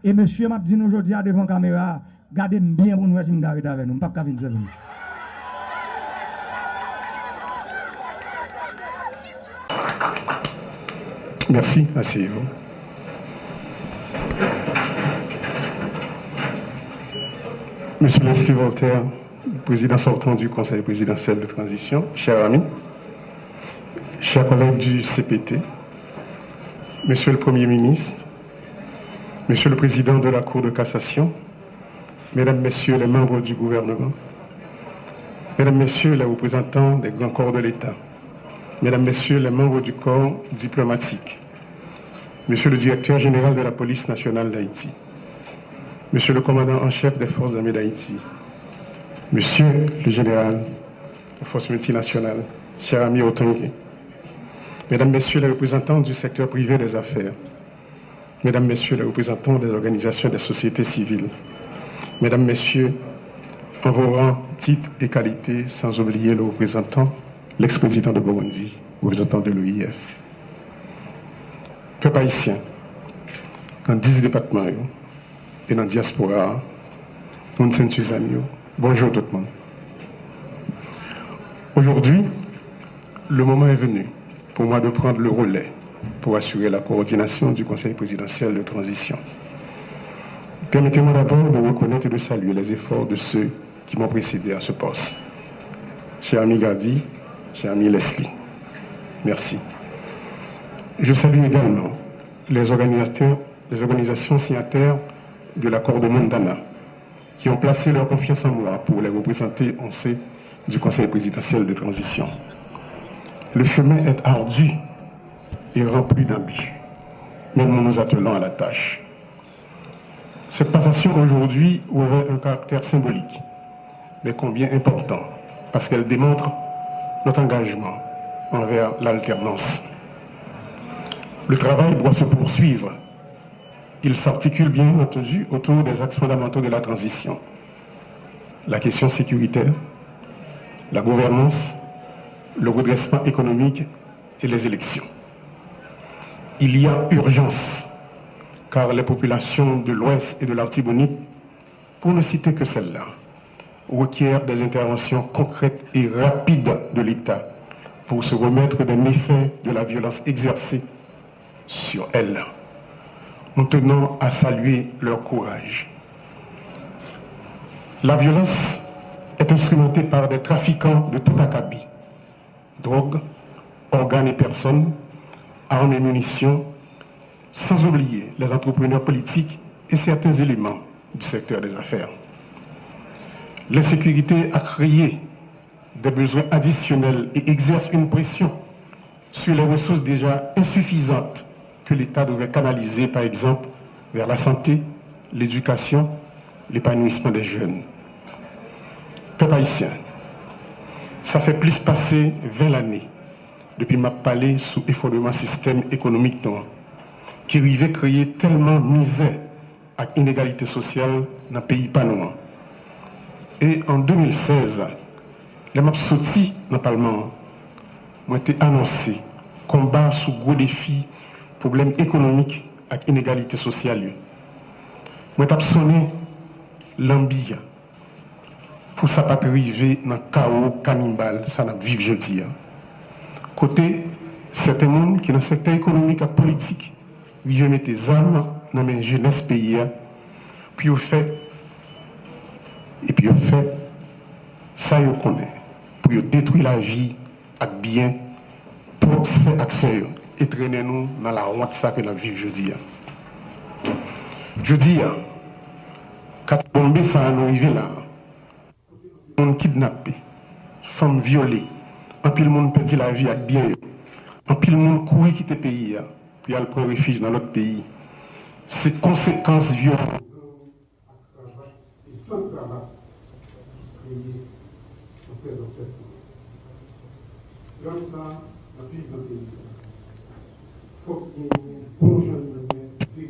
Et monsieur m'a dit aujourd'hui devant la caméra, gardez bien pour nous si nous avec nous, pas venir seul. Merci, asseyez-vous. Monsieur Leslie Voltaire, président sortant du Conseil présidentiel de transition, chers amis, chers collègues du CPT, Monsieur le Premier ministre, Monsieur le Président de la Cour de cassation, Mesdames, Messieurs les membres du gouvernement, Mesdames, Messieurs les représentants des grands corps de l'État, Mesdames, Messieurs les membres du corps diplomatique, Monsieur le Directeur général de la Police nationale d'Haïti, Monsieur le commandant en chef des forces armées d'Haïti, Monsieur le général des forces multinationales, cher ami Otangué, Mesdames, Messieurs les représentants du secteur privé des affaires, Mesdames, Messieurs les représentants des organisations des sociétés civiles, Mesdames, Messieurs, en vos rangs, titres et qualités, sans oublier le représentant, l'ex-président de Burundi, représentant de l'OIF. Peuple haïtien, dans 10 départements et dans la diaspora, nous sommes tous amis. Bonjour tout le monde. Aujourd'hui, le moment est venu pour moi de prendre le relais pour assurer la coordination du Conseil présidentiel de transition. Permettez-moi d'abord de reconnaître et de saluer les efforts de ceux qui m'ont précédé à ce poste. Cher ami Gardi, cher ami Leslie, merci. Je salue également les organisations signataires de l'accord de Montana qui ont placé leur confiance en moi pour les représenter au sein du Conseil présidentiel de transition. Le chemin est ardu et rempli d'embûches, mais nous nous attelons à la tâche. Cette passation aujourd'hui revêt un caractère symbolique, mais combien important, parce qu'elle démontre notre engagement envers l'alternance. Le travail doit se poursuivre. Il s'articule bien entendu autour des axes fondamentaux de la transition. La question sécuritaire, la gouvernance, le redressement économique et les élections. Il y a urgence, car les populations de l'Ouest et de l'Artibonite, pour ne citer que celles-là, requièrent des interventions concrètes et rapides de l'État pour se remettre des méfaits de la violence exercée sur elles. Nous tenons à saluer leur courage. La violence est instrumentée par des trafiquants de tout acabit, drogue, organes et personnes, armes et munitions, sans oublier les entrepreneurs politiques et certains éléments du secteur des affaires. L'insécurité a créé des besoins additionnels et exerce une pression sur les ressources déjà insuffisantes que l'État devrait canaliser, par exemple, vers la santé, l'éducation, l'épanouissement des jeunes. Peuple haïtien, ça fait plus passer 20 années depuis ma palais sous effondrement système économique noir, qui arrivait créer tellement misère et inégalité sociale dans le pays panois. Et en 2016, les maps sortis dans le Parlement ont été annoncés combat sous gros défis, problèmes économiques et inégalité sociale. Moi, j'ai sonné l'ambi pour ça pas arriver dans le chaos cannibale, ça n'a vivre jeudi. Côté, certains monde qui dans le secteur économique et politique, ils mettent des armes dans les jeunesse pays, puis au fait, ça ils connaissent, pour détruire la vie avec bien, pour ces actions et traîner nous dans la honte ça que nous vivons jeudi. Jeudi, quand bombe ça nous arrive là, on kidnappé, femmes violées, un pile monde perdit la vie avec bien, un pile monde courir quitter le pays, puis aller prendre refuge dans l'autre pays. Ces conséquences violentes. Et sans travail, en faisant cette. Comme ça, la vie dans le pays. Il faut qu'il y ait un bon jeune de vérité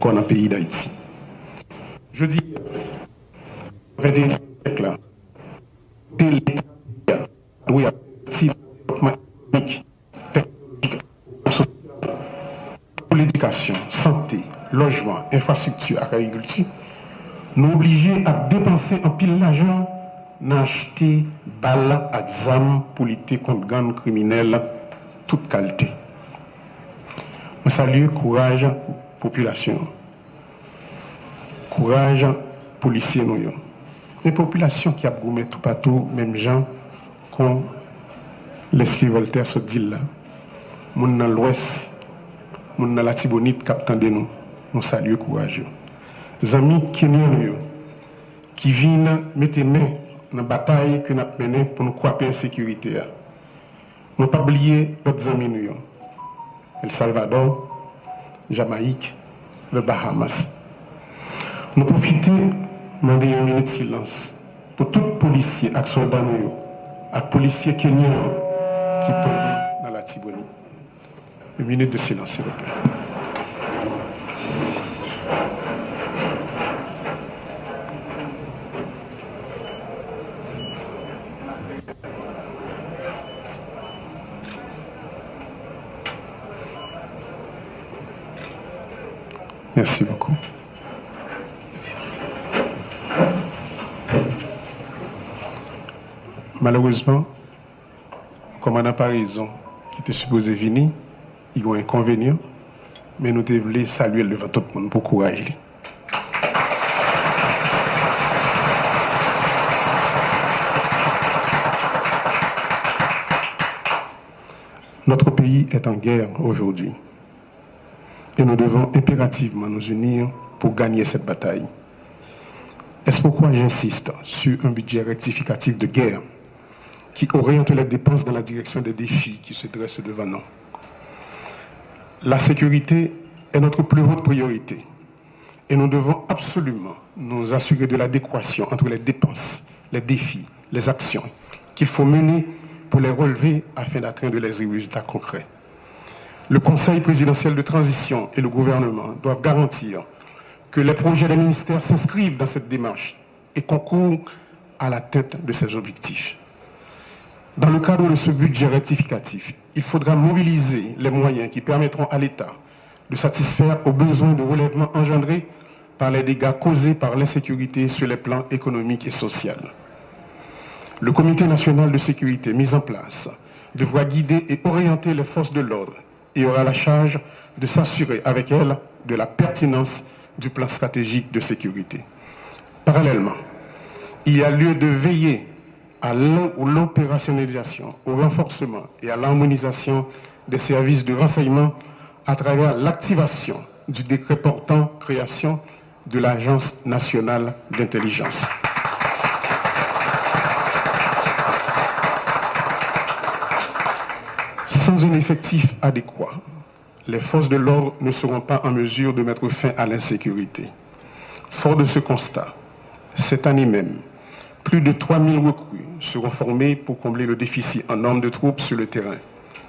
qu'on a pays d'Haïti. Je dis, 21e siècle là, l'État doit si technique, pour l'éducation, santé, logement, infrastructure et agriculture, nous obligés à dépenser un pile d'argent dans acheter balles et exam pour lutter contre gangs criminels toute qualité. Je salue le courage population, courage policiers nous. Les populations qui a gommé tout partout, même gens comme Leslie Voltaire se dit là, moun dans l'ouest, moun dans la Tibonite captant de nous saluons courage. Les amis kenyans qui viennent mettre main dans la bataille que nous avons menée pour nous couper la sécurité. Nous ne pas oublier d'autres amis nous. El Salvador, Jamaïque, le Bahamas. Nous profitons de une minute de silence pour tous les policiers et soldats et policiers kenyans qui tombent dans la Tibonite. Une minute de silence, s'il vous plaît. Merci beaucoup. Malheureusement, comme on n'a pas raison qui était supposé venir, il y a un inconvénient, mais nous devons saluer devant tout le monde pour courage. Notre pays est en guerre aujourd'hui. Et nous devons impérativement nous unir pour gagner cette bataille. Est-ce pourquoi j'insiste sur un budget rectificatif de guerre qui oriente les dépenses dans la direction des défis qui se dressent devant nous. La sécurité est notre plus haute priorité et nous devons absolument nous assurer de l'adéquation entre les dépenses, les défis, les actions qu'il faut mener pour les relever afin d'atteindre les résultats concrets. Le Conseil présidentiel de transition et le gouvernement doivent garantir que les projets des ministères s'inscrivent dans cette démarche et concourent à l'atteinte de ces objectifs. Dans le cadre de ce budget rectificatif, il faudra mobiliser les moyens qui permettront à l'État de satisfaire aux besoins de relèvement engendrés par les dégâts causés par l'insécurité sur les plans économiques et sociaux. Le Comité national de sécurité mis en place devra guider et orienter les forces de l'ordre et aura la charge de s'assurer avec elles de la pertinence du plan stratégique de sécurité. Parallèlement, il y a lieu de veiller à l'opérationnalisation, au renforcement et à l'harmonisation des services de renseignement à travers l'activation du décret portant création de l'Agence nationale d'intelligence. Sans un effectif adéquat, les forces de l'ordre ne seront pas en mesure de mettre fin à l'insécurité. Fort de ce constat, cette année même, plus de 3000 recrues seront formés pour combler le déficit en nombre de troupes sur le terrain,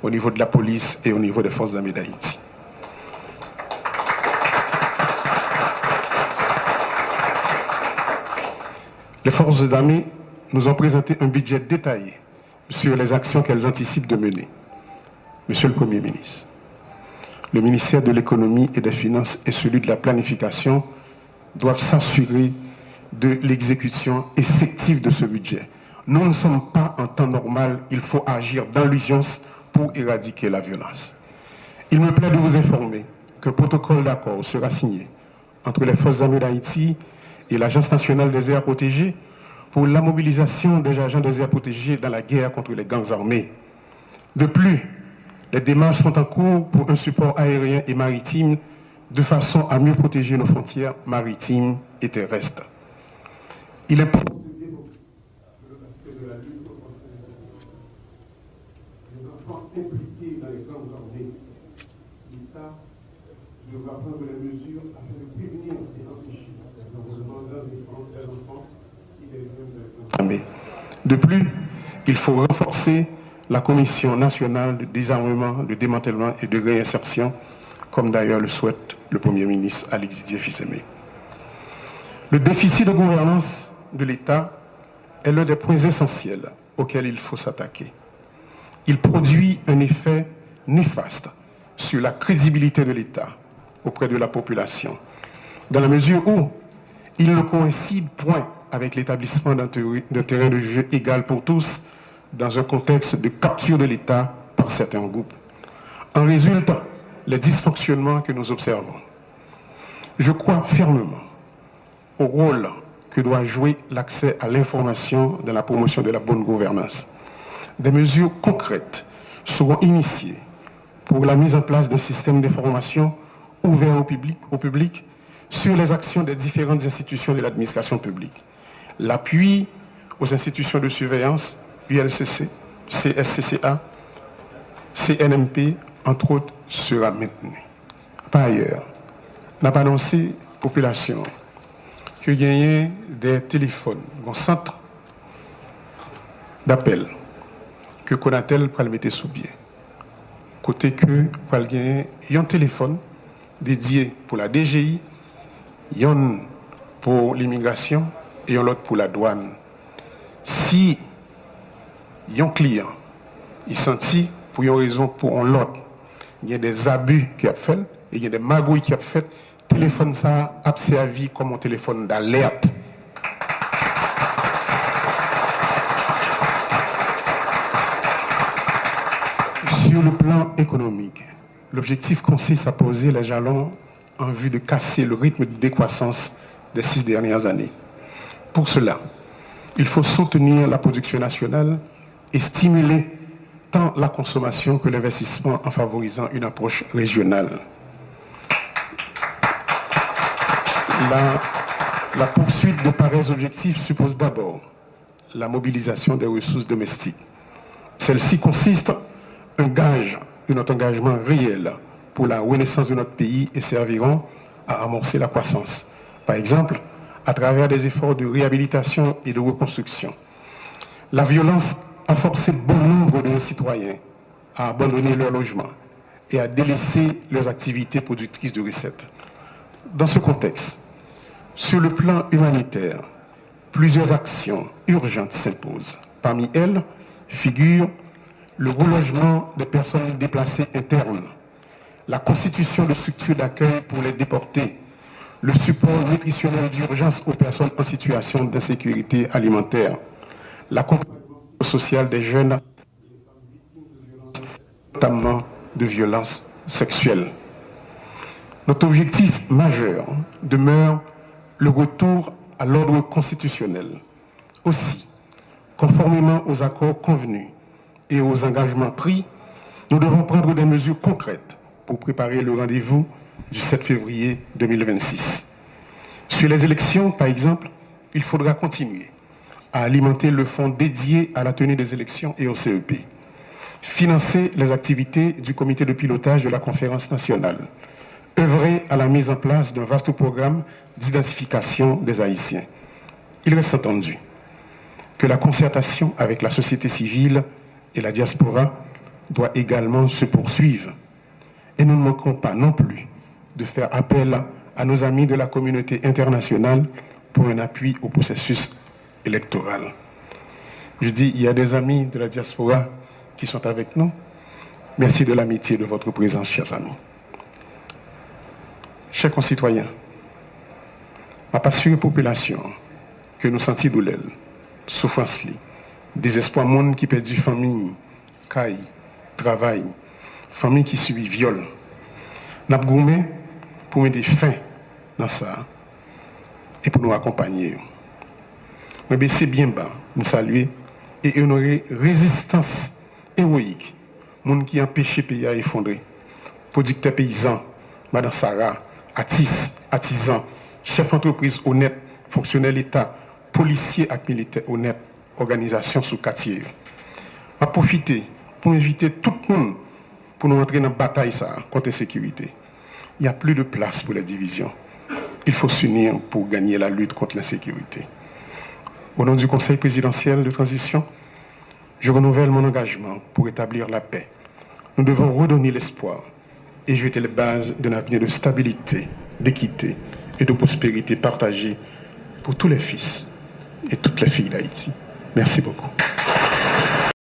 au niveau de la police et au niveau des forces armées d'Haïti. Les forces armées nous ont présenté un budget détaillé sur les actions qu'elles anticipent de mener. Monsieur le Premier ministre, le ministère de l'économie et des finances et celui de la planification doivent s'assurer de l'exécution effective de ce budget. Nous ne sommes pas en temps normal, il faut agir dans l'urgence pour éradiquer la violence. Il me plaît de vous informer qu'un protocole d'accord sera signé entre les forces armées d'Haïti et l'Agence nationale des aires protégées pour la mobilisation des agents des aires protégées dans la guerre contre les gangs armés. De plus, les démarches sont en cours pour un support aérien et maritime de façon à mieux protéger nos frontières maritimes et terrestres. Il est important de développer le respect de la lutte contre l'insécurité. Les enfants impliqués dans les gangs armés, l'État devra prendre les mesures afin de prévenir et empêcher l'enrôlement des enfants qui deviennent des gangs armés. De plus, il faut renforcer la Commission nationale de désarmement, de démantèlement et de réinsertion, comme d'ailleurs le souhaite le Premier ministre Alexis Dié-Fils-Aimé. Le déficit de gouvernance de l'État est l'un des points essentiels auxquels il faut s'attaquer. Il produit un effet néfaste sur la crédibilité de l'État auprès de la population, dans la mesure où il ne coïncide point avec l'établissement d'un terrain de jeu égal pour tous dans un contexte de capture de l'État par certains groupes. En résultent les dysfonctionnements que nous observons. Je crois fermement au rôle que doit jouer l'accès à l'information dans la promotion de la bonne gouvernance. Des mesures concrètes seront initiées pour la mise en place d'un système d'information ouvert au public sur les actions des différentes institutions de l'administration publique. L'appui aux institutions de surveillance, ULCC, CSCCA, CNMP, entre autres, sera maintenu. Par ailleurs, on a annoncé à la population que gagner des téléphones, un centre d'appel que Konatel pour le mettre sous pied. Côté que pour gagner un téléphone dédié pour la DGI, un pour l'immigration et un autre pour la douane. Si un client il sentit pour une raison pour un autre, il y a des abus qui a fait et il y a des magouilles qui a fait, téléphone ça a servi comme un téléphone d'alerte. Sur le plan économique, l'objectif consiste à poser les jalons en vue de casser le rythme de décroissance des 6 dernières années. Pour cela, il faut soutenir la production nationale et stimuler tant la consommation que l'investissement en favorisant une approche régionale. La poursuite de pareils objectifs suppose d'abord la mobilisation des ressources domestiques. Celle-ci consiste un gage de notre engagement réel pour la renaissance de notre pays et serviront à amorcer la croissance. Par exemple, à travers des efforts de réhabilitation et de reconstruction. La violence a forcé bon nombre de nos citoyens à abandonner leur logement et à délaisser leurs activités productrices de recettes. Dans ce contexte, sur le plan humanitaire, plusieurs actions urgentes s'imposent. Parmi elles figurent le relogement des personnes déplacées internes, la constitution de structures d'accueil pour les déportés, le support nutritionnel d'urgence aux personnes en situation d'insécurité alimentaire, l'accompagnement social des jeunes, notamment de violences sexuelles. Notre objectif majeur demeure le retour à l'ordre constitutionnel. Aussi, conformément aux accords convenus et aux engagements pris, nous devons prendre des mesures concrètes pour préparer le rendez-vous du 7 février 2026. Sur les élections, par exemple, il faudra continuer à alimenter le fonds dédié à la tenue des élections et au CEP, financer les activités du comité de pilotage de la conférence nationale, œuvrer à la mise en place d'un vaste programme d'identification des Haïtiens. Il reste entendu que la concertation avec la société civile et la diaspora doit également se poursuivre. Et nous ne manquerons pas non plus de faire appel à nos amis de la communauté internationale pour un appui au processus électoral. Je dis, il y a des amis de la diaspora qui sont avec nous. Merci de l'amitié de votre présence, chers amis. Chers concitoyens, ma passion population que nous sentons douleur, souffrance, désespoir, monde qui perd famille, caille, travail, famille qui subit viol. Nous avons gourmé pour mettre fin dans ça et pour nous accompagner. Mais baisser bien bas, nous saluer et honorer résistance héroïque, monde qui empêche le pays à effondrer. Producteurs paysans, Madame Sarah, artisans, chefs d'entreprise honnêtes, fonctionnaires d'État, policiers et militaires honnêtes, organisations sous quartier. Je vais profiter pour inviter tout le monde pour nous entrer dans la bataille contre la sécurité. Il n'y a plus de place pour les divisions. Il faut s'unir pour gagner la lutte contre l'insécurité. Au nom du Conseil présidentiel de transition, je renouvelle mon engagement pour établir la paix. Nous devons redonner l'espoir et jeter les bases d'un avenir de stabilité, d'équité et de prospérité partagée pour tous les fils et toutes les filles d'Haïti. Merci beaucoup.